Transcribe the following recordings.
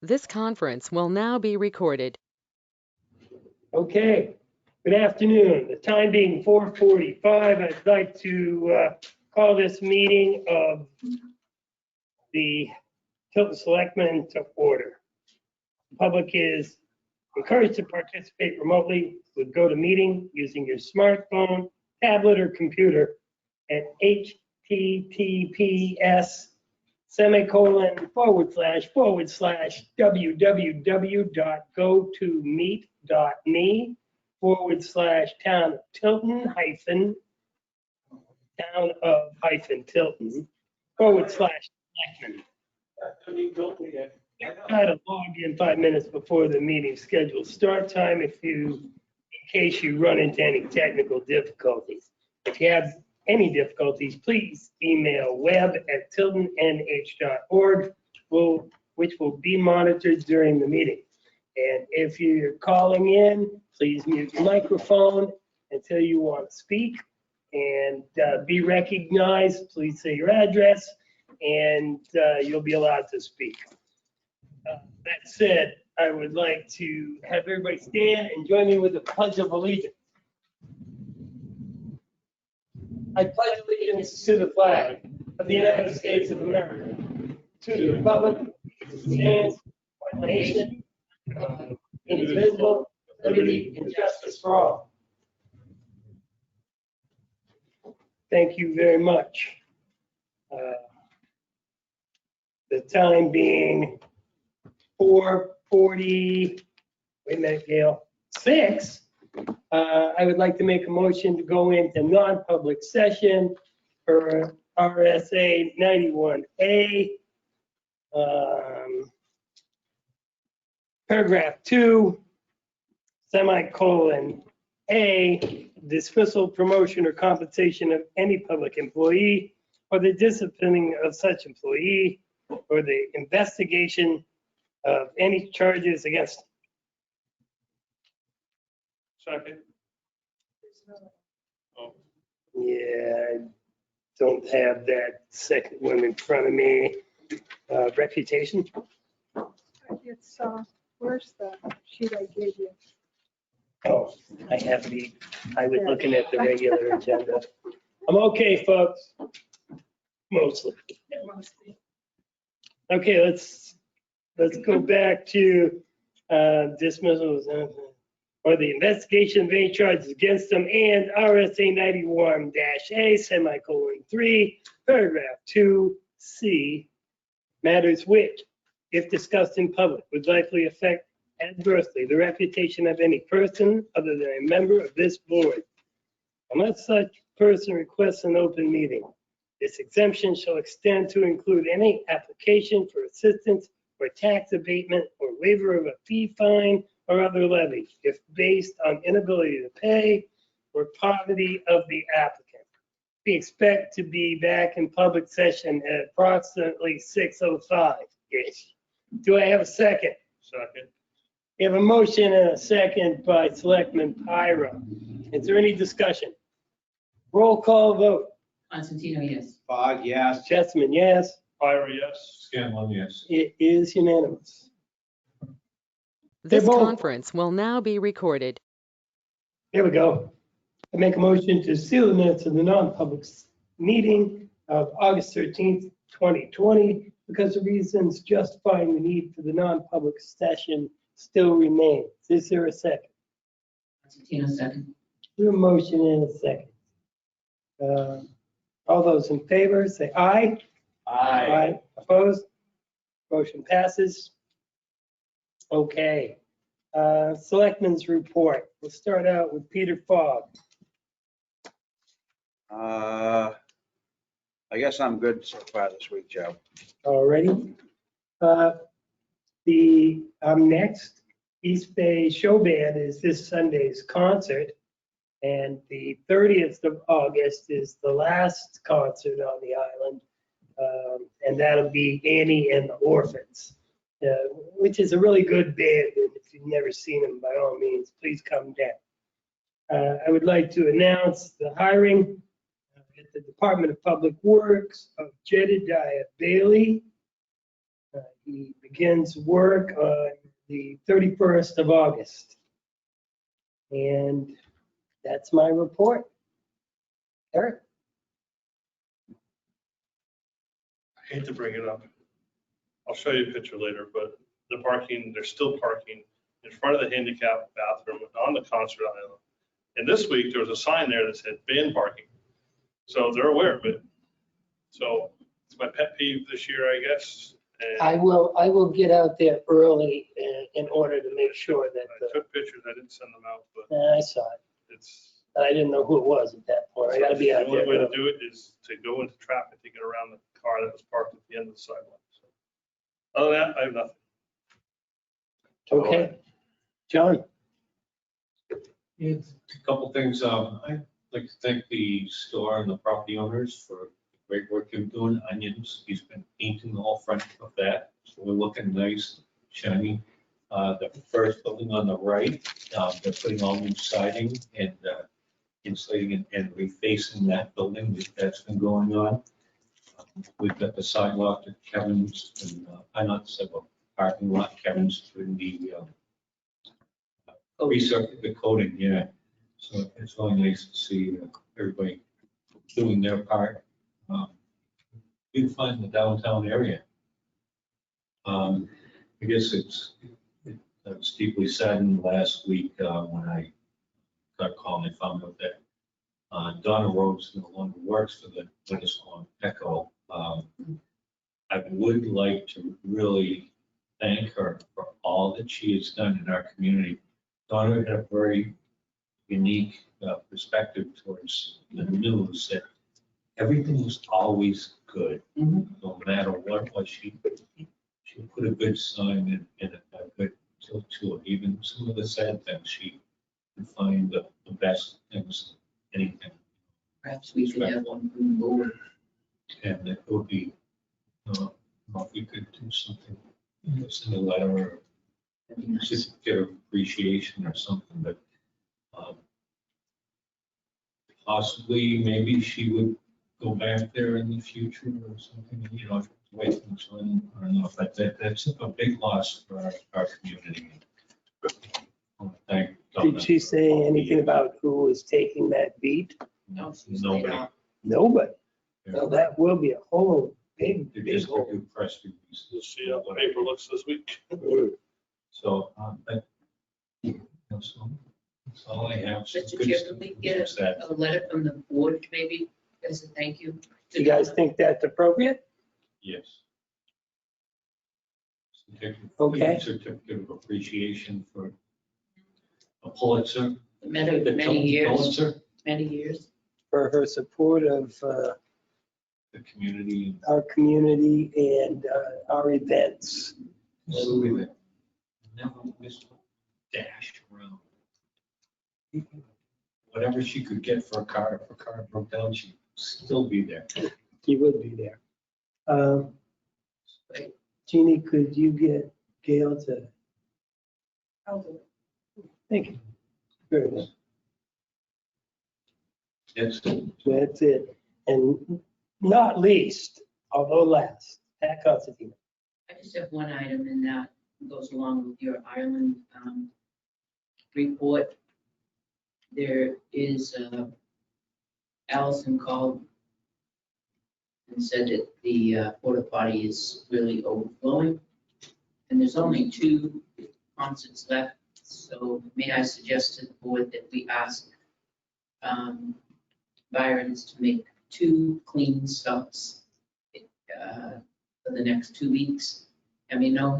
This conference will now be recorded. Okay, good afternoon. The time being 4:45, I'd like to call this meeting of the Tilton Selectmen to order. The public is encouraged to participate remotely with GoToMeeting using your smartphone, tablet, or computer at https://www.gotomeet.me/town of Tilton /Selectmen. Try to log in 5 minutes before the meeting scheduled start time in case you run into any technical difficulties. If you have any difficulties, please email web@tiltonnh.org, which will be monitored during the meeting. And if you're calling in, please mute your microphone until you want to speak and be recognized. Please say your address and you'll be allowed to speak. That said, I would like to have everybody stand and join me with the Pledge of Allegiance. I pledge allegiance to the flag of the United States of America, to the republic which stands one nation, indivisible, liberty and justice for all. Thank you very much. The time being 4:40, wait a minute, Gail, 6. I would like to make a motion to go into non-public session for RSA 91A, paragraph 2, semicolon-A, dismissal, promotion, or compensation of any public employee, or the disciplining of such employee, or the investigation of any charges against. Second. Yeah, I don't have that second one in front of me. Reputation? It's, where's the sheet I gave you? Oh, I was looking at the regular agenda. I'm okay, folks. Mostly. Okay, let's go back to dismissals or the investigation of any charges against them and RSA 91-A, semicolon-3, paragraph 2C, matters which, if discussed in public, would likely affect adversely the reputation of any person other than a member of this board. Unless such person requests an open meeting, this exemption shall extend to include any application for assistance or tax abatement or waiver of a fee, fine, or other levy if based on inability to pay or poverty of the applicant. We expect to be back in public session at approximately 6:05-ish. Do I have a second? Second. We have a motion and a second by Selectman Pyra. Is there any discussion? Roll call vote. Constantino, yes. Fogg, yes. Chessman, yes. Pyra, yes. Scanlon, yes. It is unanimous. This They're both- conference will now be recorded. Here we go. I make a motion to seal the minutes of the non-public meeting of August 13th, 2020, because the reasons justifying the need for the non-public session still remain. Is there a second? Constantino, second. Do a motion in a second. All those in favor, say aye. Aye. Opposed? Motion passes. Okay. Selectmen's report. We'll start out with Peter Fogg. I guess I'm good so far this week, Joe. Already. Next, East Bay Show Band is this Sunday's concert. And the 30th of August is the last concert on the island. And that'll be Annie and the Orphans, which is a really good band. And if you've never seen them, by all means, please come down. I would like to announce the hiring at the Department of Public Works of Jedediah Bailey He begins work on the 31st of August. And that's my report. Eric? I hate to bring it up. I'll show you a picture later, but the parking, there's still parking in front of the handicap bathroom on the concert island. And this week, there was a sign there that said ban parking. So they're aware of it. So it's my pet peeve this year, I guess. And I will get out there early in order to make sure that, I took pictures, I didn't send them out, but I saw it. it's. I didn't know who it was at that point. I gotta be out The only way there. to do it is to go into traffic to get around the car that was parked at the end of the sidewalk. So, other than that, I have nothing. Okay. John? It's a couple things. I'd like to thank the store and the property owners for the great work they're doing. Onions, he's been painting the whole front of that, so we're looking nice, shiny. The first building on the right, they're putting all new siding and insulating and refacing that building. That's been going on. We've got the sidewalk at Kevin's and not the sidewalk, parking lot. Kevin's doing the resurfacing the coating, yeah. So it's really nice to see everybody doing their part. Beautifying the downtown area. I guess I was deeply saddened last week when I got a call and I found out that Donna Rhodes no longer works for the Winnisquam Echo. I would like to really thank her for all that she has done in our community. Donna had a very unique perspective towards the news, that everything was always good, no matter what was. She put a good sign in a good tilt to it. Even some of the sad things, she could find the best things, anything. Perhaps we could have one moving forward. And it would be, if we could do something, send a letter or That'd be nice. just get appreciation or something, but possibly maybe she would go back there in the future or something, the way things went. I don't know, but that's a big loss for our community. I wanna thank Donna Did she say for all the anything years. about who was taking that beat? No, she's laid Nobody. off. Nobody. Yeah. Well, that will be a whole big, They big just hole. do press releases. We'll see how the paper looks this week. So, that's all I have. Some Mr. good Chair, stuff. could we get What's that? a letter from the board, maybe, as a thank you? to You guys Donna? think that's appropriate? Yes. Okay. Certificate of appreciation for a Pulitzer. Many, The many Tilton years, Pulitzer, many years. For her support of the community. our community and our events. Somebody that never missed a dash around. Whatever she could get for a car, if her car broke down, she'd still be there. She would be there. Right. Jeannie, could you get Gail to? I'll do it. Thank you. Very good. That's That's it. And not least, although last, Pat Constantine. I just have one item, and that goes along with your Ireland report. There is, Allison called and said that the porta potty is really overflowing, and there's only 2 concerts left. So may I suggest to the board that we ask Byron's to make 2 clean stops for the next 2 weeks. And we know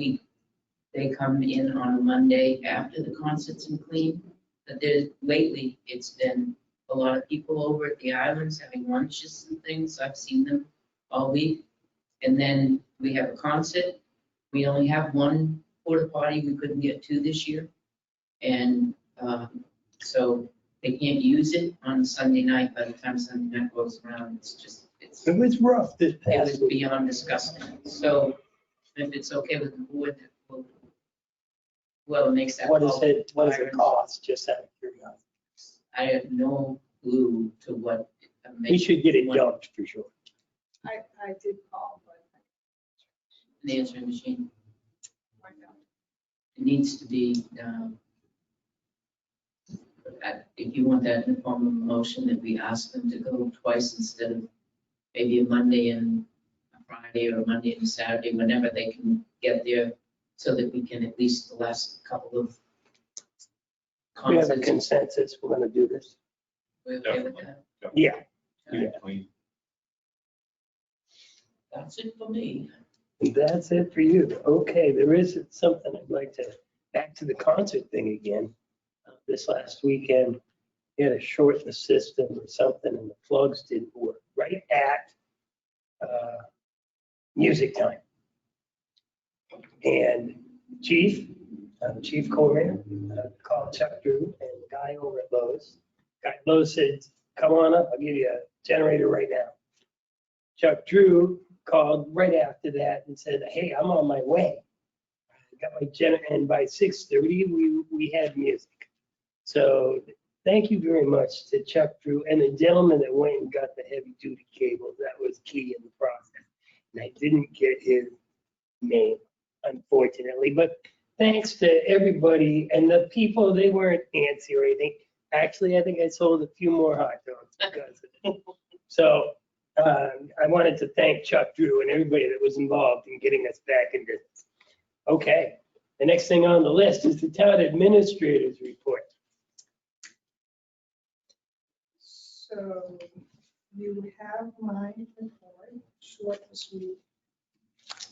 they come in on a Monday after the concerts and clean, but lately it's been a lot of people over at the islands having lunches and things. I've seen them all week. And then we have a concert. We only have 1 porta potty. We couldn't get 2 this year. And so they can't use it on Sunday night. By the time Sunday night rolls around, It was rough this it past was week. beyond disgusting. So if it's okay with the board, whoever makes that What call. does it cost, just out of curiosity? I have no clue to what. We should get it dumped for sure. I did call, but the answering machine. It needs to be, if you want that in the form of a motion, that we ask them to go twice instead of maybe a Monday and a Friday, or a Monday and a Saturday, whenever they can get there, so that we can at least the last couple of We have a concerts. consensus, we're gonna do this. We're okay with that? Yeah. Pretty clean. That's it for me. That's it for you. Okay, there is something I'd like to, back to the concert thing again. This last weekend, we had a short in the system or something, and the plugs didn't work right at music time. And Chief Coleman called Chuck Drew and the guy over at Lowe's. Guy at Lowe's said, come on up, I'll give you a generator right now. Chuck Drew called right after that and said, hey, I'm on my way. I got my generator, and by 6:30, we had music. So thank you very much to Chuck Drew and the gentleman that went and got the heavy duty cables. That was key in the process. And I didn't get his name, unfortunately, but thanks to everybody and the people, they weren't antsy or anything. Actually, I think I sold a few more hot dogs because of it. So I wanted to thank Chuck Drew and everybody that was involved in getting us back in business. Okay, the next thing on the list is the town administrator's report. So you have my report, short and sweet.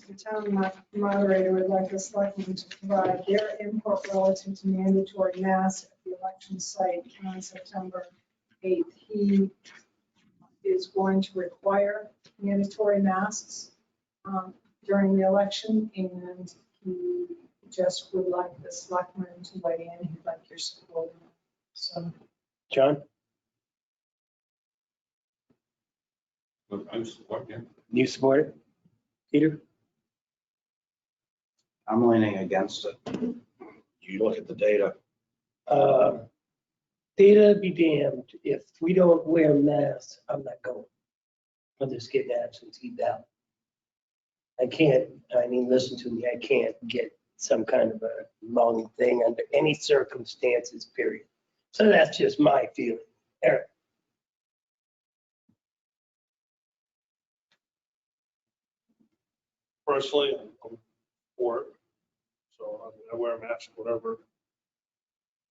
The town moderator would like the selectmen to provide their input relative to mandatory masks at the election site on September 8th. He is going to require mandatory masks during the election, and he just would like the selectmen to weigh in. He'd like your support. So John, I'm supporting. you support it? Peter? I'm leaning against it. You look at the data. Data be damned. If we don't wear masks, I'm not going. I'll just get an absentee ballot. I can't, I mean, listen to me, I can't get some kind of a long thing under any circumstances, period. So that's just my feeling. Eric? Personally, I'm for it. So I mean, I wear a mask, whatever.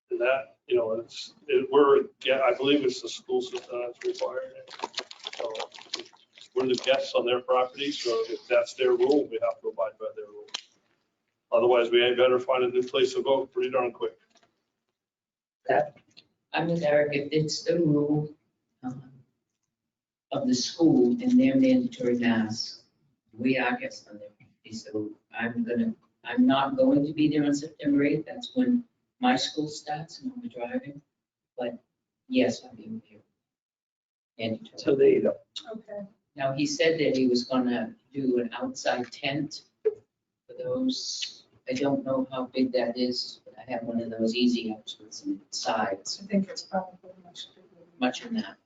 And that, I believe it's the school system that's required. So we're the guests on their property, so if that's their rule, we have to abide by their rules. Otherwise, we ain't better find a new place to go pretty darn quick. Pat? I'm with Eric, if it's the rule of the school and their mandatory masks, we are guests on their property, so I'm not going to be there on September 8th. That's when my school starts and I'll be driving. But yes, I'll be with you. Mandatory. So there you go. okay. Now, he said that he was gonna do an outside tent for those. I don't know how big that is, but I have one of those easy ups with some sides, I think it's probably much in that.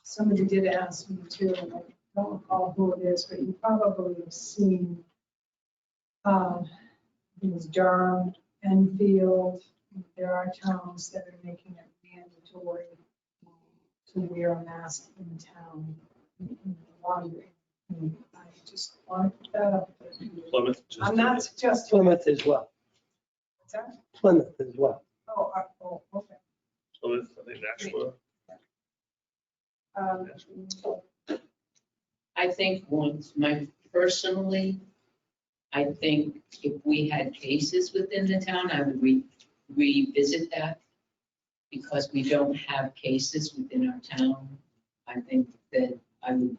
Somebody did ask me too, and I don't recall who it is, but you probably have seen it was Durham, Enfield. There are towns that are making it mandatory to wear a mask in town. I just want to put that up there. Plymouth. I'm not suggesting. Plymouth as well. What's that? Plymouth as well. Oh, okay. Plymouth, I think Nashua. I think personally, I think if we had cases within the town, I would revisit that. Because we don't have cases within our town, I think that I would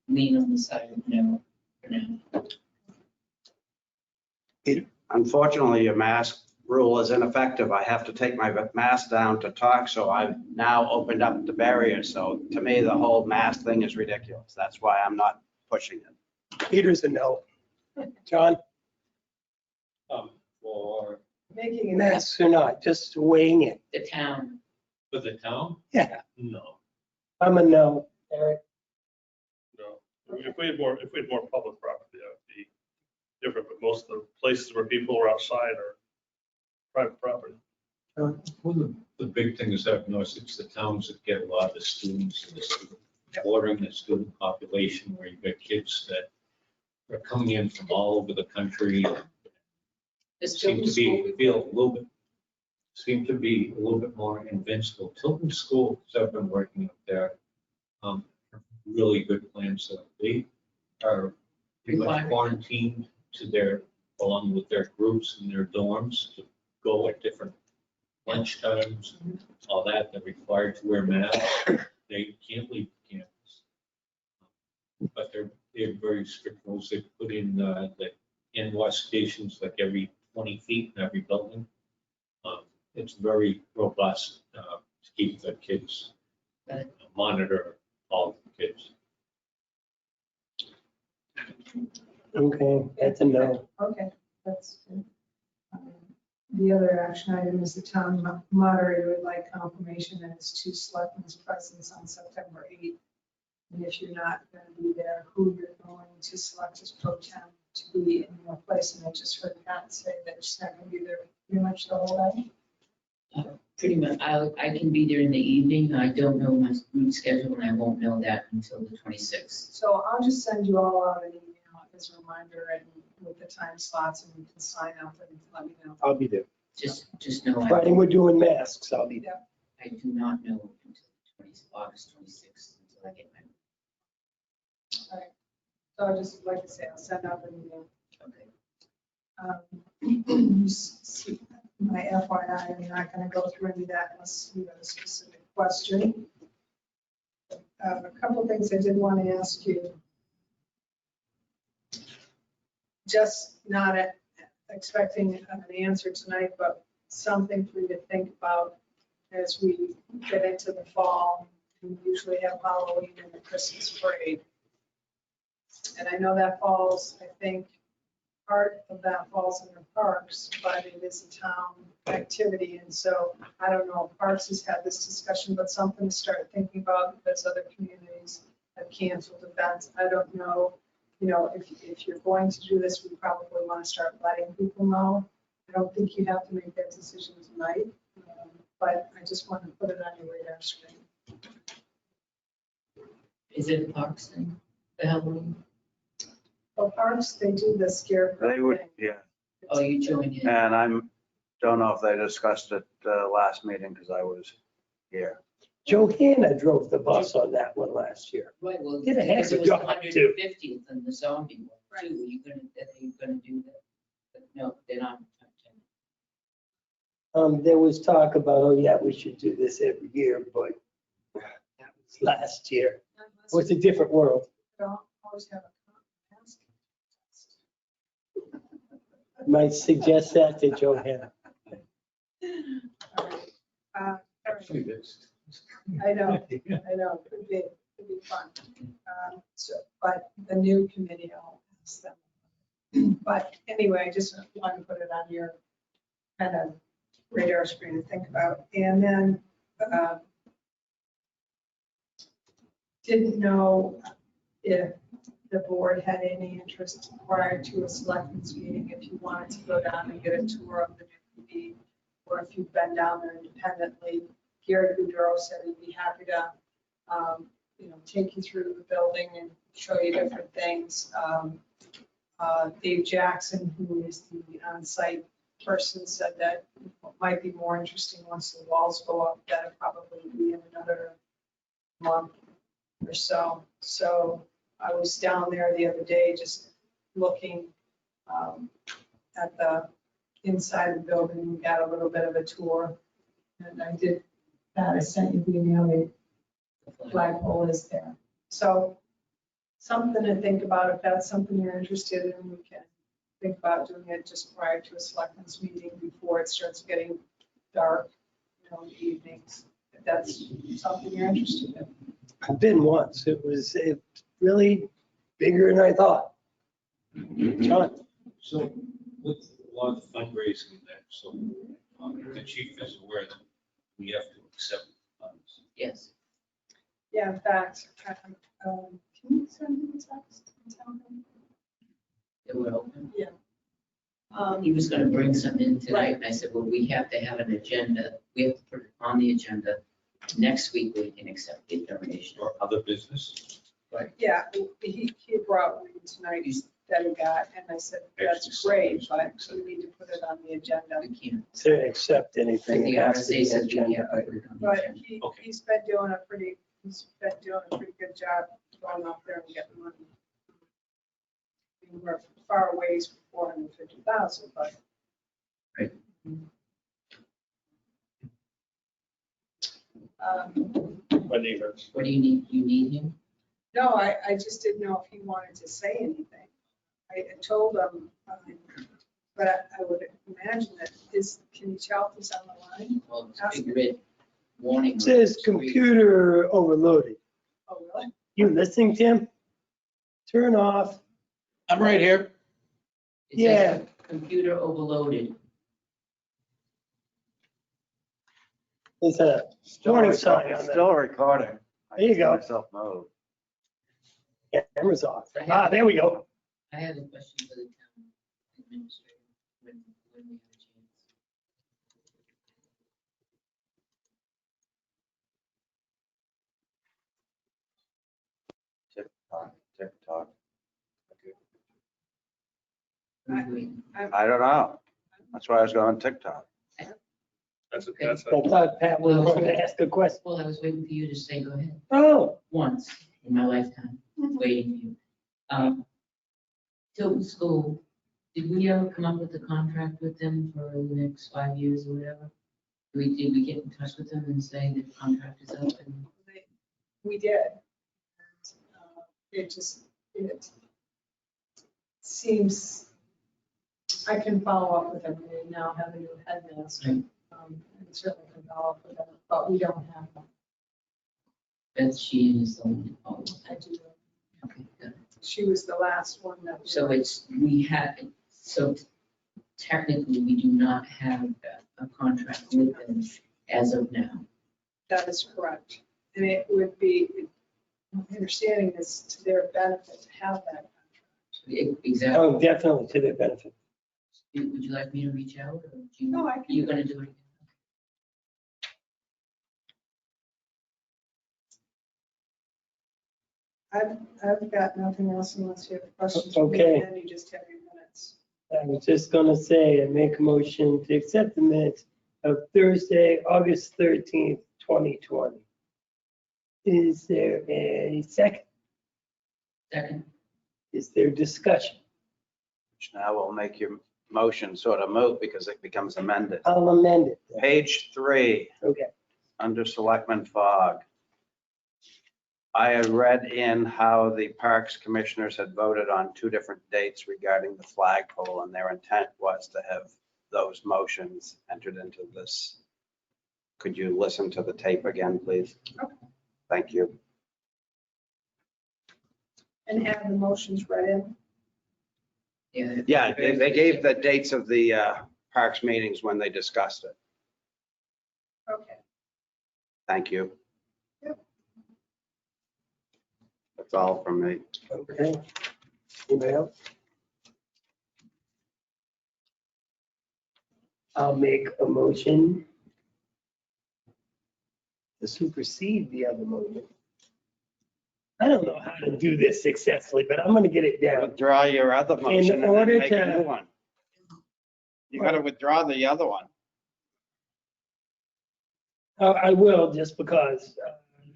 lean on the side of no for now. Unfortunately, your mask rule is ineffective. I have to take my mask down to talk, so I've now opened up the barrier. So to me, the whole mask thing is ridiculous. That's why I'm not pushing it. Peter's a no. John? For Making it. Masks or not, just weighing in. The town, the town? Yeah, No. I'm a no. Eric? No. I mean, if we had more public property, that would be different, but most of the places where people are outside are private property. One of the big things I've noticed, it's the towns that get a lot of the students, and the student, bordering the student population, where you've got kids that are coming in from all over the country. This Seem to Tilton be, feel a little bit, seem to be a little bit more invincible. Tilton School, because I've been working up there, really good plans. So they are pretty much quarantined to their, along with their groups and their dorms, to go at different lunch times, all that. They're required to wear masks. They can't leave campus. But they have very strict rules. They put in the in-wash stations like every 20 feet in every building. It's very robust to keep the kids, monitor all the kids. Okay, that's a no. Okay, that's good. The other action item is the town moderator would like confirmation that it's 2 selectmen's presence on September 8th. And if you're not going to be there, who you're going to select as pro temp to be in your place. And I just heard Pat say that she's not going to be there pretty much the whole day. Pretty much, I can be there in the evening. I don't know my route schedule, and I won't know that until the 26th. So I'll just send you all out an email as a reminder and with the time slots, and you can sign up and let me know. I'll be there. Just know Friday, we're doing masks. I'll be there. I do not know until August 26th until I get my. So I just, like I say, I'll send out an email. Okay. My FYI, I'm not going to go through any of that unless you have a specific question. A couple of things I did want to ask you. Just not expecting an answer tonight, but something for you to think about as we get into the fall. We usually have Halloween and the Christmas parade. And I know that falls, I think, part of that falls in the parks, but it is a town activity. And so I don't know if Parks has had this discussion, but something to start thinking about because other communities have canceled events. I don't know, if you're going to do this, we probably want to start letting people know. I don't think you have to make that decision tonight, but I just want to put it on your radar screen. Is it a Parks thing, the Halloween? Well, Parks, they do the scarecrow They would, thing. yeah. Oh, you joined in. And don't know if they discussed it last meeting because I was here. Johanna drove the bus on that one last year. Right, well, Did a heck because of it a was job, 150th and the zombie one too. Are you gonna do that? But no, they're not. There was talk about, oh yeah, we should do this every year, but that was last year. It was a different world. Don't always have a mask. I might suggest that to Johanna. All right. All right. Actually, that's. I know, could be fun. But the new committee, I'll ask them. But anyway, I just want to put it on your kind of radar screen to think about. And then didn't know if the board had any interest prior to a selectmen's meeting, if you wanted to go down and get a tour of the new PD, or if you've been down there independently. Gary Goudreau said he'd be happy to, take you through the building and show you different things. Dave Jackson, who is the on-site person, said that it might be more interesting once the walls go up. That'll probably be in another month or so. So I was down there the other day just looking at the inside of the building. We got a little bit of a tour. And I did that. I sent you the email. The flagpole is there. So something to think about. If that's something you're interested in, we can think about doing it just prior to a selectmen's meeting before it starts getting dark, in the evenings. If that's something you're interested in. I've been once. It was really bigger than I thought. John? So with a lot of fundraising that, so the chief is aware that we have to accept funds. Yes. Yeah, in fact, Can you send me the text and tell him? It would open. He He was gonna bring some in tonight, and I said, well, we have to have an agenda. We have to put it on the agenda. Next week, we can accept the donation. Or other business? Yeah, he brought one tonight that he got, and I said, that's great, but we need to put it on the agenda. We can't. To accept But anything, the it has to RSA be says we agenda can't put item. it on the But agenda. Okay. he's been doing a pretty good job going out there and getting money. We're far away from 450,000, but. Right. My neighbors. What do you need? You need him? No, I just didn't know if he wanted to say anything. I told him, but I would imagine that can you tell if he's on the line? Well, it's a big red warning. It says computer overloaded. Oh, really? You listening, Tim? Turn off. I'm right here. It says Yeah. Computer overloaded. There's a warning sign on that. Still recording. There you go. Myself mode. Camera's off. Ah, there we go. I have a question for the town administrator when we have a chance. TikTok, TikTok. I I don't know. That's why I was going TikTok. That's Okay. that's I thought Pat was going to ask a question. Well, I was waiting for you to say, go ahead, Oh, once in my lifetime, waiting for you. Tilton School, did we ever come up with a contract with them for the next 5 years or whatever? Did we get in touch with them and say that the contract is up and? We did. It seems, I can follow up with them. We now have a new headmaster. Right. And certainly can follow up with them, but we don't have them. Beth Sheehan is the one. Oh, I do. okay, good. She was the last one that. So so technically, we do not have a contract with them as of now. That is correct. And it would be, my understanding is to their benefit to have that contract. Exactly. oh, definitely to their benefit. Would you like me to reach out or No, I can. you're gonna do it? I've got nothing else unless you have questions. Okay. And then you just have your minutes. I was just going to say, I make a motion to accept the minutes of Thursday, August 13th, 2020. Is there a second? Second, Is there discussion? Which now will make your motion sort of moot because it becomes amended. I'll amend it. Page 3, Okay. under Selectman Fogg. I had read in how the Parks Commissioners had voted on 2 different dates regarding the flagpole, and their intent was to have those motions entered into this. Could you listen to the tape again, please? Okay. Thank you. And have the motions read in. yeah. Yeah, they gave the dates of the Parks meetings when they discussed it. Okay. Thank you. Yep. That's all from me. Okay. Anybody else? I'll make a motion to supersede the other motion. I don't know how to do this successfully, but I'm going to get it down. Withdraw your other motion and order then make a to- new one. You got to withdraw the other one. I will, just because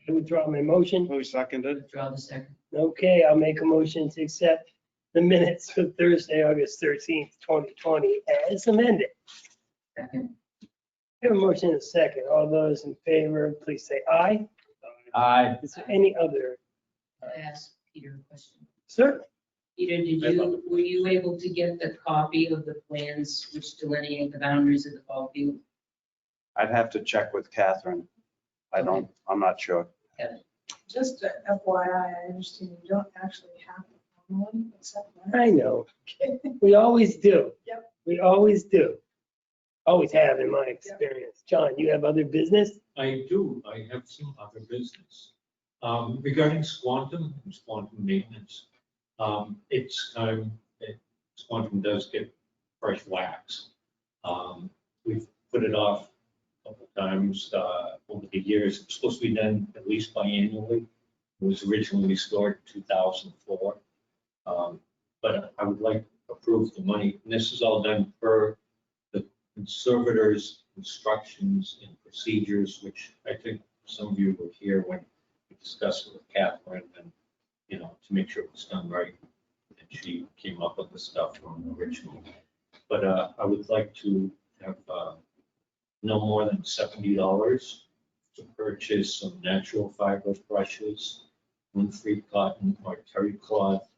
I withdraw my motion. Who seconded? Withdraw the second. Okay, I'll make a motion to accept the minutes for Thursday, August 13th, 2020 as amended. Second, I have a motion and a second. All those in favor, please say aye. Aye. Is there any other? I'll ask Peter a question. Certainly. Peter, were you able to get the copy of the plans which delineate the boundaries of the ball field? I'd have to check with Catherine. I'm not sure. Just a FYI, I understand you don't actually have to form one except one. I know. We always do. Yep. We always do. Always have in my experience. John, you have other business? I do. I have some other business. Regarding Squantum maintenance, it's time that Squantum does get fresh wax. We've put it off a couple times over the years. It's supposed to be done at least biannually. It was originally restored in 2004. But I would like to approve the money. And this is all done per the conservator's instructions and procedures, which I think some of you were here when we discussed it with Catherine and, to make sure it was done right. And she came up with the stuff from originally. But I would like to have no more than $70 to purchase some natural fiber brushes, wind-free cotton or terry cloth,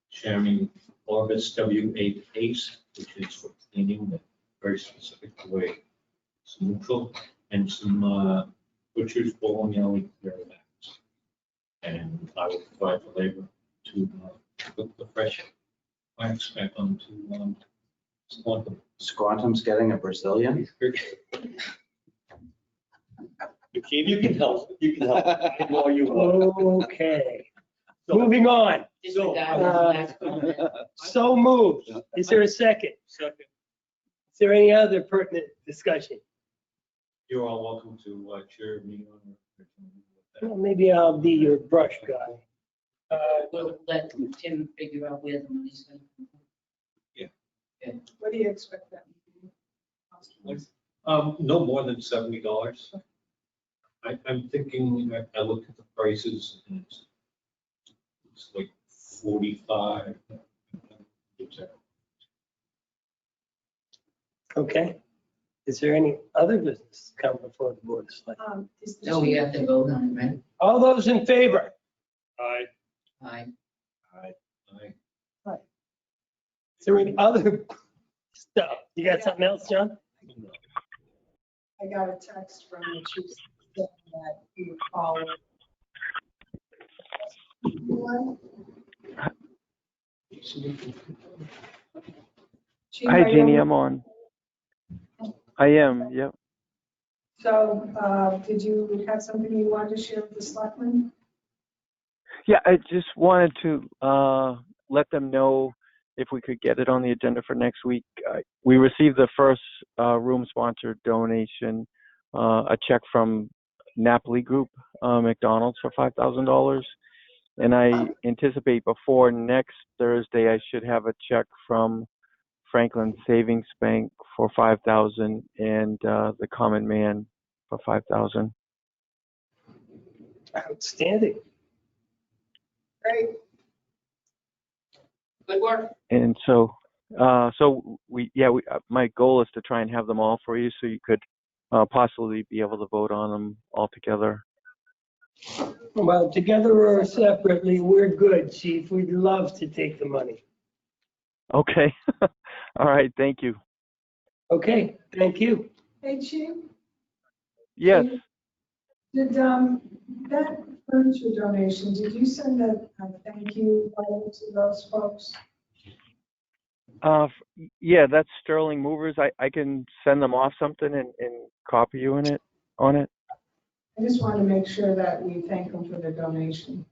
sharing Orbis W8 paste, which is for cleaning the very specific way. It's neutral, and some butcher's bolognese clear wax. And I will provide the labor to put the fresh wax back onto Squantum. Squantum's getting a Brazilian? You can help. You can help. Well, you will. Okay, moving on. Disregard his last comment. So moved. Is there a second? Second. Is there any other pertinent discussion? You're all welcome to chair me on. Well, maybe I'll be your brush guy. We'll let Tim figure out where the money's going to come. What do you expect that to be? No more than $70. I'm thinking, I looked at the prices and it's like 45. Okay. Is there any other business to come before the board of selectmen? Is the So we chief- have to vote on it, right? All those in favor? Aye. Aye. Is there any other stuff? You got something else, John? I got a text from the chief saying that he would call. Chief, Hi, are you Jeannie, on? I'm on. I am, yep. So, did you have something you wanted to share with the selectmen? Yeah, I just wanted to let them know if we could get it on the agenda for next week. We received the first room sponsor donation, a check from Napoli Group, McDonald's for $5,000. And I anticipate before next Thursday, I should have a check from Franklin Savings Bank for $5,000 and the Common Man for $5,000. Outstanding. Great. Good work. And so, my goal is to try and have them all for you, so you could possibly be able to vote on them all together. Well, together or separately, we're good, chief. We'd love to take the money. Okay. All right. Thank you. Okay, thank you. Hey, chief, Yes. did, that furniture donation, did you send a thank you letter to those folks? Yeah, that's Sterling Movers. I can send them off something and copy you on it. I just wanted to make sure that we thank them for their donation.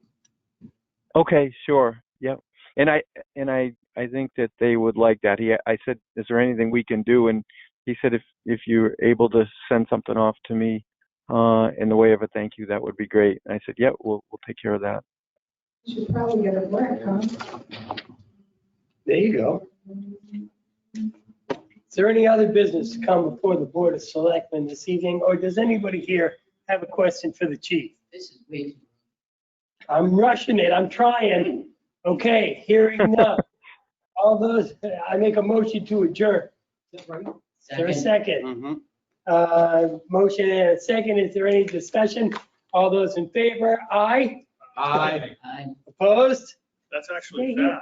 Okay, sure. Yep. And I think that they would like that. I said, is there anything we can do? And he said, if you're able to send something off to me in the way of a thank you, that would be great. And I said, yeah, we'll take care of that. You should probably get a black, huh? There you go. Is there any other business to come before the Board of Selectmen this evening, or does anybody here have a question for the chief? This is way. I'm rushing it, I'm trying. Okay, hearing none. All those, I make a motion to adjourn. Is that right? Is there a second? Motion and a second. Is there any discussion? All those in favor? Aye. Aye. Aye. Opposed? That's actually fast.